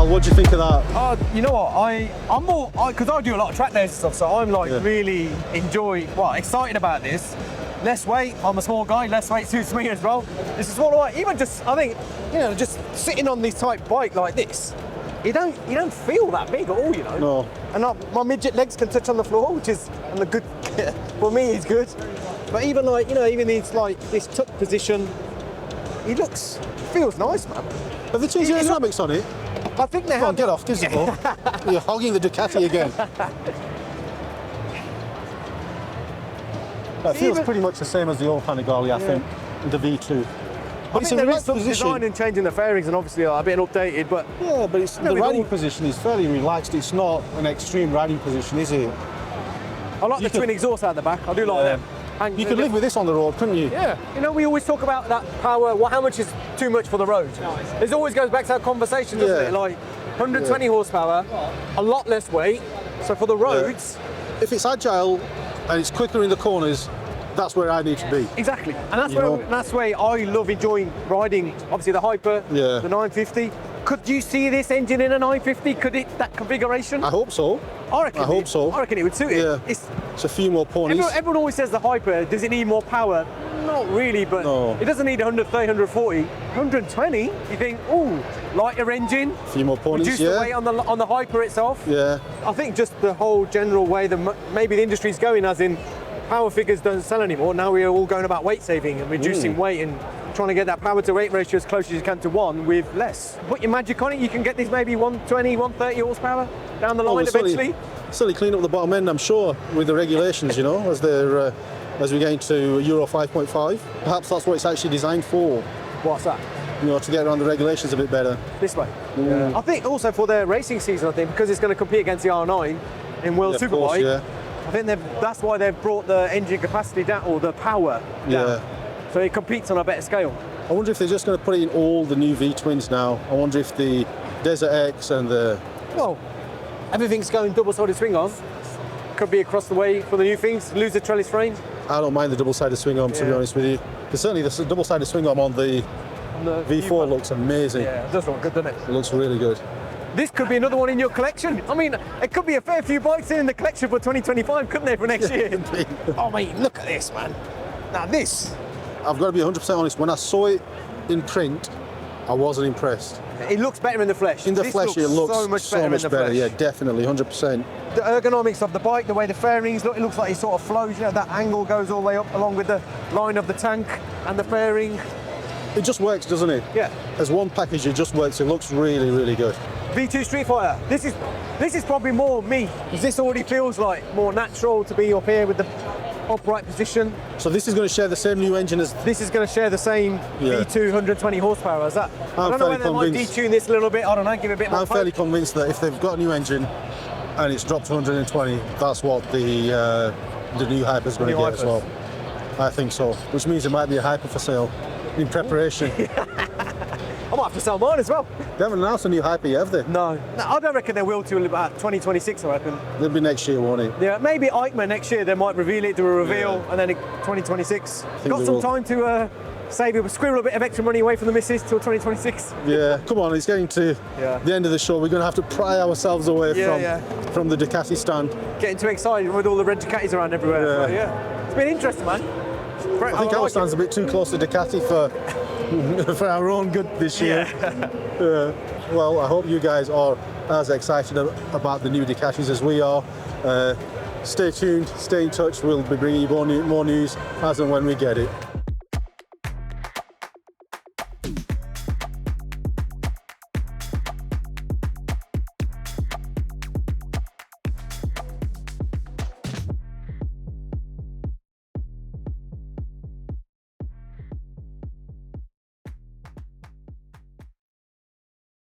MCL, what do you think of that? You know what? I'm more because I do a lot of track days and stuff, so I'm like really excited about this. Less weight. I'm a small guy. Less weight suits me as well. This is what even just I think just sitting on this type bike like this, you don't feel that big at all, No. And my midget legs can touch on the floor, which is the good for me. Is good. But even even this tuck position, feels nice, man. Have they changed the aerodynamics on it? I think they Come have. on, get off, give us a ball. You're hogging the Ducati again. That feels pretty much the same as the old Panigale, I think, the V2. But it's in the right some position. design and changing the fairings, and obviously a bit updated, but Yeah, but the riding position is fairly relaxed. It's not an extreme riding position, is it? I like the twin exhaust out the back. I do like them. And you could live with this on the road, couldn't you? Yeah. We always talk about that power. How much is too much for the road? It always goes back to our conversation, doesn't it? Like 120 horsepower, a lot less weight. So for the roads, if it's agile and it's quicker in the corners, that's where I need to be. Exactly, and that's where I love enjoying riding. Obviously, the Hyper, the 950. Could you see this engine in a 950? Could it that configuration? I hope so. I hope so. I reckon it would suit it. Yeah. It's a few more ponies. Everyone always says the Hyper, does it need more power? Not really, but it doesn't need 130, 140. 120, you think, ooh, lighter engine. A few more ponies, reduce the weight on the Hyper itself. Yeah. I think just the whole general way that maybe the industry's going, as in power figures don't sell anymore. Now we are all going about weight saving and reducing weight and trying to get that power to weight ratio as close as you can to 1 with less. Put your magic on it, you can get this maybe 120, 130 horsepower down the line eventually. Certainly clean up the bottom end, I'm sure, with the regulations, as we get into Euro 5.5. Perhaps that's what it's actually designed for. What's that? To get around the regulations a bit better. This way. I think also for their racing season, because it's going to compete against the R9 in World Superbike. I think that's why they've brought the engine capacity down, or the power down. So it competes on a better scale. I wonder if they're just going to put it in all the new V-twins now. I wonder if the Desert X and the... Well, everything's going double-sided swing arm. Could be across the way for the new things. Lose the trellis frame. I don't mind the double-sided swing arm, to be honest with you. Because certainly the double-sided swing arm on the V4 looks amazing. Yeah, it does look good, doesn't it? It looks really good. This could be another one in your collection. I mean, it could be a fair few bikes in the collection for 2025, couldn't there, for next year? Oh, mate, look at this, man. Now this. I've got to be 100% honest. When I saw it in print, I wasn't impressed. It looks better in the flesh. In the flesh, it looks so much better. Yeah, definitely, 100%. The ergonomics of the bike, the way the fairings look, it looks like it sort of flows. That angle goes all the way up along with the line of the tank and the fairing. It just works, doesn't it? Yeah. As one package, it just works. It looks really, really good. V2 Street Fighter. This is probably more me, because this already feels like more natural to be up here with the upright position. So this is going to share the same new engine as... This is going to share the same V2 120 horsepower as that. I don't know whether they might detune this a little bit. I don't know, give it a bit more I'm fairly convinced that if they've got a new engine and it's dropped to 120, that's what the new Hyper's going to get as well. I think so. Which means there might be a Hyper for sale in preparation. I might have to sell mine as well. They haven't announced a new Hyper yet, have they? No, I don't reckon they will till about 2026, I reckon. It'll be next year, won't it? Yeah, maybe EICMA next year, they might reveal it, do a reveal, and then 2026. Got some time to squirrel a bit of extra money away from the missus till 2026. Yeah, come on, it's getting to the end of the show. We're going to have to pry ourselves away from the Ducati stand. Getting too excited with all the red Ducatis around everywhere. Yeah. It's been interesting, man. I think our stand's a bit too close to Ducati for our own good this year. Well, I hope you guys are as excited about the new Ducatis as we are. Stay tuned, stay in touch. We'll be bringing you more news as and when we get it.